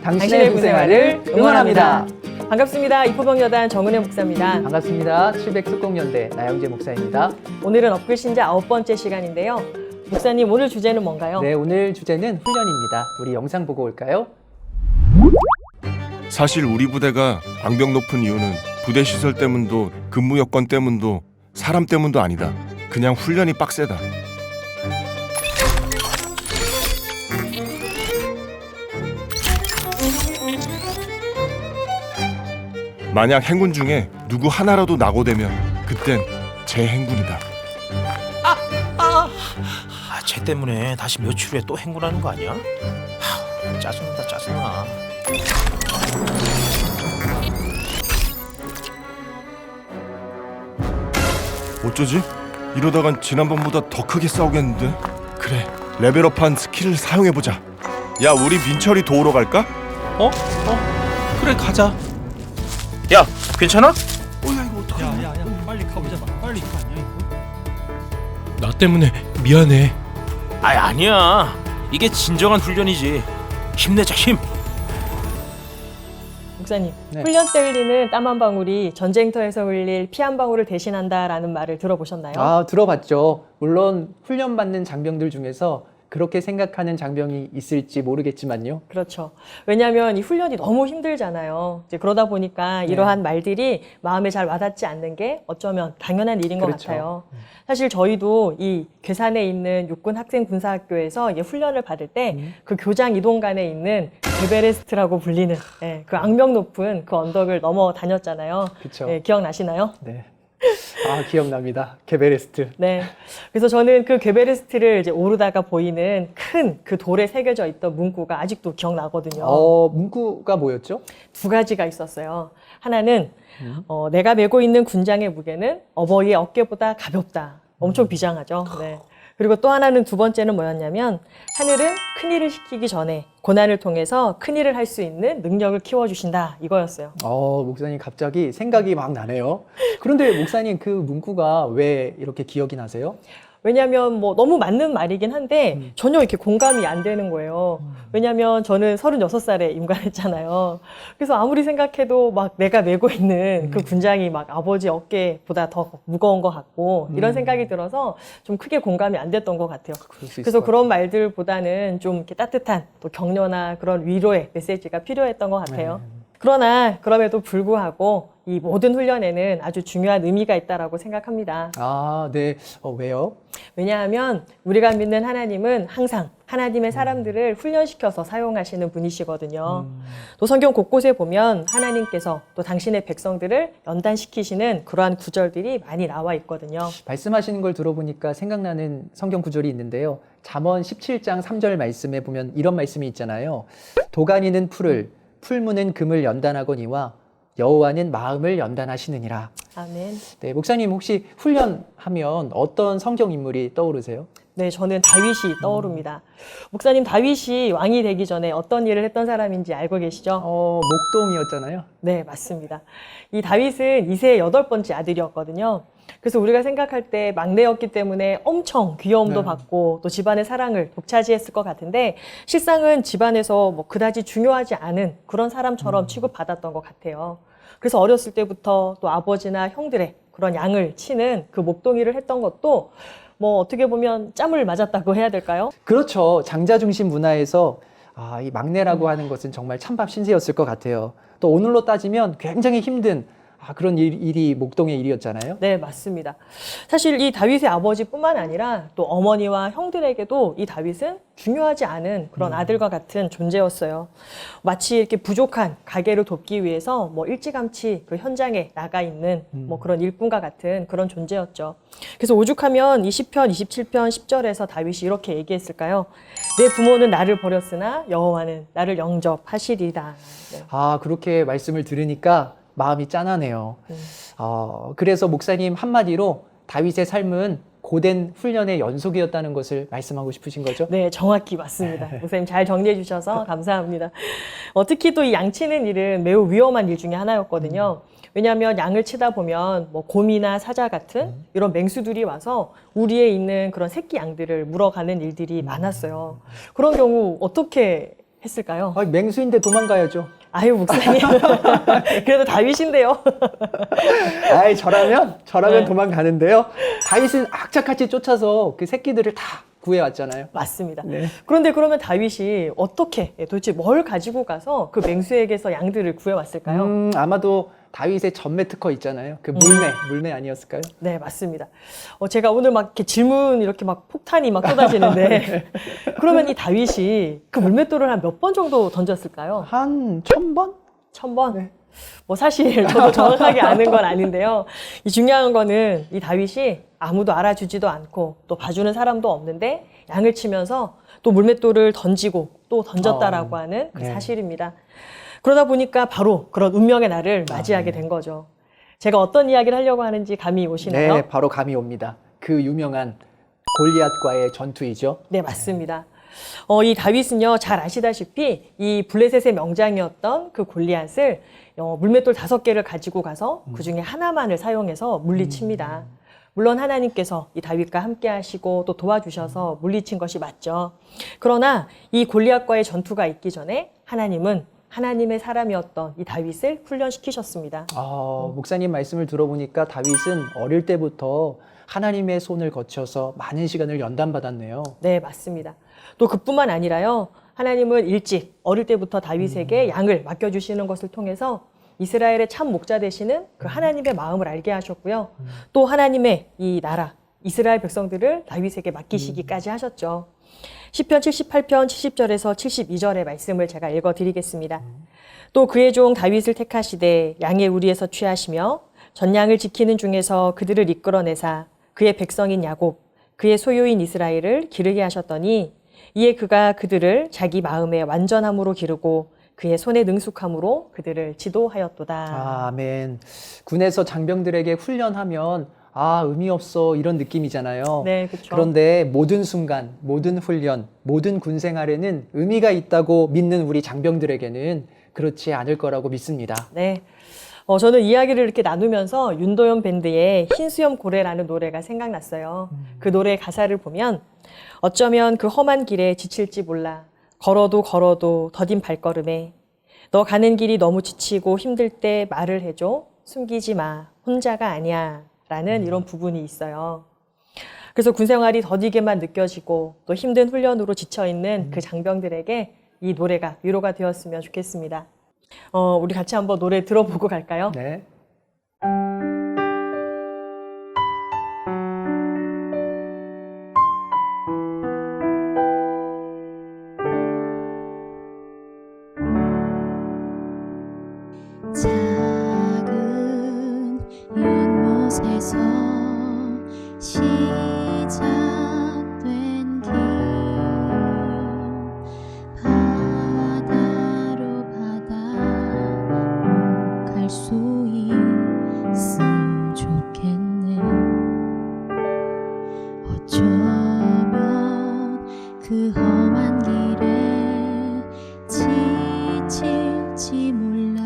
당신의 군생활을 응원합니다. 반갑습니다. 이포병여단 정은혜 목사입니다. 반갑습니다. 700특공연대 나영재 목사입니다. 오늘은 업글 신자 9번째 시간인데요. 목사님, 오늘 주제는 뭔가요? 네, 오늘 주제는 훈련입니다. 우리 영상 보고 올까요? 사실 우리 부대가 방벽 높은 이유는 부대 시설 때문도 근무 여건 때문도 사람 때문도 아니다. 그냥 훈련이 빡세다. 만약 행군 중에 누구 하나라도 낙오되면 그땐 제 행군이다. 쟤 때문에 다시 며칠 후에 또 행군하는 거 아니야? 짜증나 짜증나. 어쩌지? 이러다간 지난번보다 더 크게 싸우겠는데? 그래, 레벨업한 스킬을 사용해보자. 야, 우리 민철이 도우러 갈까? 그래 가자. 야 괜찮아? 빨리 가보자. 빨리 가 아니야 이거? 나 때문에 미안해. 아니야. 이게 진정한 훈련이지. 힘내자 힘. 목사님, 네. 훈련 때 흘리는 땀 한 방울이 전쟁터에서 흘릴 피 한 방울을 대신한다라는 말을 들어보셨나요? 들어봤죠. 물론 훈련받는 장병들 중에서 그렇게 생각하는 장병이 있을지 모르겠지만요. 그렇죠. 왜냐하면 이 훈련이 너무 힘들잖아요. 이제 그러다 보니까 이러한 말들이 마음에 잘 와닿지 않는 게 어쩌면 당연한 일인 것 그렇죠. 같아요. 사실 저희도 이 괴산에 있는 육군 학생 군사학교에서 이 훈련을 받을 때 그 교장 이동간에 있는 에베레스트라고 불리는 그 악명 높은 그 언덕을 넘어 다녔잖아요. 그쵸. 기억나시나요? 네. 기억납니다. 게베레스트. 네. 그래서 저는 그 게베레스트를 이제 오르다가 보이는 큰 그 돌에 새겨져 있던 문구가 아직도 기억나거든요. 문구가 뭐였죠? 두 가지가 있었어요. 하나는 내가 메고 있는 군장의 무게는 어버이의 어깨보다 가볍다. 엄청 비장하죠. 네. 그리고 또 하나는 두 번째는 뭐였냐면 하늘은 큰일을 시키기 전에 고난을 통해서 큰일을 할 수 있는 능력을 키워주신다. 이거였어요. 목사님 갑자기 생각이 막 나네요. 그런데 목사님 그 문구가 왜 이렇게 기억이 나세요? 왜냐하면 뭐 너무 맞는 말이긴 한데 전혀 이렇게 공감이 안 되는 거예요. 왜냐하면 저는 36살에 임관했잖아요. 그래서 아무리 생각해도 막 내가 메고 있는 그 군장이 막 아버지 어깨보다 더 무거운 것 같고 이런 생각이 들어서 좀 크게 공감이 안 됐던 것 같아요. 그럴 수 있을 그래서 것 그런 말들보다는 좀 이렇게 따뜻한 또 격려나 그런 위로의 메시지가 필요했던 것 같아요. 그러나 그럼에도 불구하고 이 모든 훈련에는 아주 중요한 의미가 있다라고 생각합니다. 네. 왜요? 왜냐하면 우리가 믿는 하나님은 항상 하나님의 사람들을 훈련시켜서 사용하시는 분이시거든요. 또 성경 곳곳에 보면 하나님께서 또 당신의 백성들을 연단시키시는 그러한 구절들이 많이 나와 있거든요. 말씀하시는 걸 들어보니까 생각나는 성경 구절이 있는데요. 잠언 17장 3절 말씀에 보면 이런 말씀이 있잖아요. 도가니는 풀을, 풀무는 금을 연단하거니와 여호와는 마음을 연단하시느니라. 아멘. 네, 목사님 혹시 훈련하면 어떤 성경 인물이 떠오르세요? 네, 저는 다윗이 떠오릅니다. 목사님, 다윗이 왕이 되기 전에 어떤 일을 했던 사람인지 알고 계시죠? 목동이었잖아요. 네, 맞습니다. 이 다윗은 이세의 8번째 아들이었거든요. 그래서 우리가 생각할 때 막내였기 때문에 엄청 귀여움도 받고 또 집안의 사랑을 독차지했을 것 같은데 실상은 집안에서 뭐 그다지 중요하지 않은 그런 사람처럼 취급받았던 것 같아요. 그래서 어렸을 때부터 또 아버지나 형들의 그런 양을 치는 그 목동이를 했던 것도 뭐 어떻게 보면 짬을 맞았다고 해야 될까요? 그렇죠. 장자 중심 문화에서 이 막내라고 하는 것은 정말 찬밥 신세였을 것 같아요. 또 오늘로 따지면 굉장히 힘든 그런 일이 목동의 일이었잖아요. 네, 맞습니다. 사실 이 다윗의 아버지뿐만 아니라 또 어머니와 형들에게도 이 다윗은 중요하지 않은 그런 아들과 같은 존재였어요. 마치 이렇게 부족한 가게를 돕기 위해서 뭐 일찌감치 그 현장에 나가 있는 뭐 그런 일꾼과 같은 그런 존재였죠. 그래서 오죽하면 이 시편 27편 10절에서 다윗이 이렇게 얘기했을까요? 내 부모는 나를 버렸으나 여호와는 나를 영접하시리다. 네. 그렇게 말씀을 들으니까 마음이 짠하네요. 그래서 목사님 한마디로 다윗의 삶은 고된 훈련의 연속이었다는 것을 말씀하고 싶으신 거죠? 네, 정확히 맞습니다. 목사님 잘 정리해 주셔서 감사합니다. 특히 또 이 양치는 일은 매우 위험한 일 중에 하나였거든요. 왜냐하면 양을 치다 보면 뭐 곰이나 사자 같은 이런 맹수들이 와서 우리에 있는 그런 새끼 양들을 물어가는 일들이 많았어요. 그런 경우 어떻게 했을까요? 아, 맹수인데 도망가야죠. 아유, 목사님. 그래도 다윗인데요. 아이, 저라면 네. 도망가는데요. 다윗은 악착같이 쫓아서 그 새끼들을 다 구해왔잖아요. 맞습니다. 네. 그런데 그러면 다윗이 어떻게 도대체 뭘 가지고 가서 그 맹수에게서 양들을 구해왔을까요? 아마도 다윗의 전매 특허 있잖아요. 그 물매 아니었을까요? 네, 맞습니다. 제가 오늘 막 이렇게 질문 이렇게 막 폭탄이 막 쏟아지는데 그러면 이 다윗이 그 물맷돌을 한 몇 번 정도 던졌을까요? 한 1000번? 1000번? 네. 뭐 사실 저도 정확하게 아는 건 아닌데요. 이 중요한 거는 이 다윗이 아무도 알아주지도 않고 또 봐주는 사람도 없는데 양을 치면서 또 물맷돌을 던지고 또 던졌다라고 하는 그 네. 사실입니다. 그러다 보니까 바로 그런 운명의 날을 맞이하게 된 거죠. 제가 어떤 이야기를 하려고 하는지 감이 오시나요? 네, 바로 감이 옵니다. 그 유명한 골리앗과의 전투이죠. 네, 맞습니다. 이 다윗은요, 잘 아시다시피 이 블레셋의 명장이었던 그 골리앗을 물맷돌 5개를 가지고 가서 그 중에 하나만을 사용해서 물리칩니다. 물론 하나님께서 이 다윗과 함께 하시고 또 도와주셔서 물리친 것이 맞죠. 그러나 이 골리앗과의 전투가 있기 전에 하나님은 하나님의 사람이었던 이 다윗을 훈련시키셨습니다. 목사님 말씀을 들어보니까 다윗은 어릴 때부터 하나님의 손을 거쳐서 많은 시간을 연단받았네요. 네, 맞습니다. 또 그뿐만 아니라요. 하나님은 일찍 어릴 때부터 다윗에게 양을 맡겨주시는 것을 통해서 이스라엘의 참 목자 되시는 그 하나님의 마음을 알게 하셨고요. 또 하나님의 이 나라, 이스라엘 백성들을 다윗에게 맡기시기까지 하셨죠. 시편 78편 70절에서 72절의 말씀을 제가 읽어드리겠습니다. 또 그의 종 다윗을 택하시되 양의 우리에서 취하시며 전양을 지키는 중에서 그들을 이끌어내사 그의 백성인 야곱, 그의 소유인 이스라엘을 기르게 하셨더니 이에 그가 그들을 자기 마음의 완전함으로 기르고 그의 손의 능숙함으로 그들을 지도하였도다. 아멘. 군에서 장병들에게 훈련하면 의미 없어 이런 느낌이잖아요. 네, 그렇죠. 그런데 모든 순간, 모든 훈련, 모든 군 생활에는 의미가 있다고 믿는 우리 장병들에게는 그렇지 않을 거라고 믿습니다. 네. 저는 이야기를 이렇게 나누면서 윤도현 밴드의 흰수염 고래라는 노래가 생각났어요. 그 노래 가사를 보면 어쩌면 그 험한 길에 지칠지 몰라 걸어도 더딘 발걸음에 너 가는 길이 너무 지치고 힘들 때 말을 해줘 숨기지 마 혼자가 아니야 라는 이런 부분이 있어요. 그래서 군생활이 더디게만 느껴지고 또 힘든 훈련으로 지쳐있는 그 장병들에게 이 노래가 위로가 되었으면 좋겠습니다. 우리 같이 한번 노래 들어보고 갈까요? 네. 작은 연못에서 시작된 길 바다로 갈 수 있음 좋겠네. 어쩌면 그 험한 길에 지칠지 몰라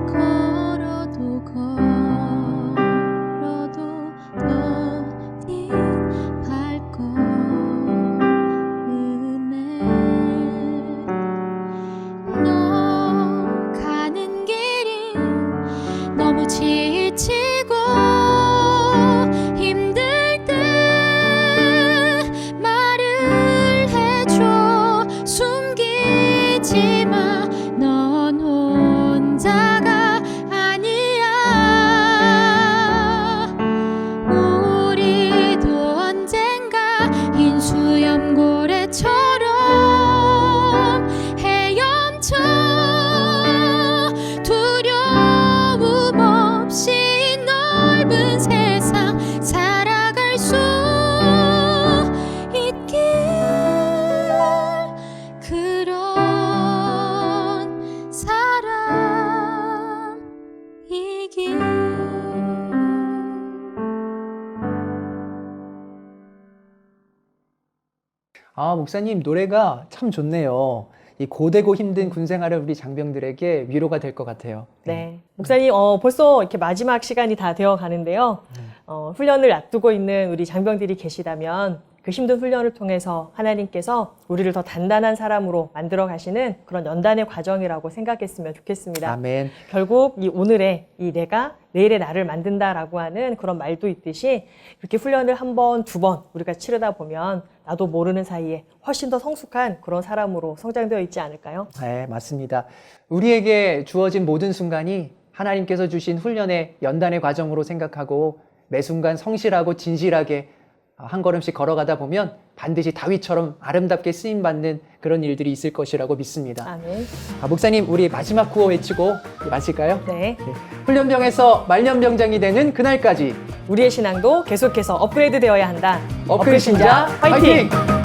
걸어도 더딘 발걸음에 너 가는 길이 너무 지치고 힘들 때 말을 해줘 숨기지 마 넌 혼자가 아니야. 우리도 언젠가 흰수염 고래처럼 헤엄쳐 두려움 없이 넓은 세상 살아갈 수 있길. 그런 사람이길. 목사님 노래가 참 좋네요. 이 고되고 힘든 군 생활을 우리 장병들에게 위로가 될 것 같아요. 네. 목사님, 벌써 이렇게 마지막 시간이 다 되어 가는데요. 훈련을 앞두고 있는 우리 장병들이 계시다면 그 힘든 훈련을 통해서 하나님께서 우리를 더 단단한 사람으로 만들어 가시는 그런 연단의 과정이라고 생각했으면 좋겠습니다. 아멘. 결국 이 오늘의 이 내가 내일의 나를 만든다라고 하는 그런 말도 있듯이 이렇게 훈련을 한 번, 두 번 우리가 치르다 보면 나도 모르는 사이에 훨씬 더 성숙한 그런 사람으로 성장되어 있지 않을까요? 네, 맞습니다. 우리에게 주어진 모든 순간이 하나님께서 주신 훈련의 연단의 과정으로 생각하고 매 순간 성실하고 진실하게 한 걸음씩 걸어가다 보면 반드시 다윗처럼 아름답게 쓰임받는 그런 일들이 있을 것이라고 믿습니다. 아멘. 목사님, 우리 마지막 구호 외치고 마실까요? 네. 훈련병에서 말년병장이 되는 그날까지 우리의 신앙도 계속해서 업그레이드 되어야 한다. 업글 신자 화이팅!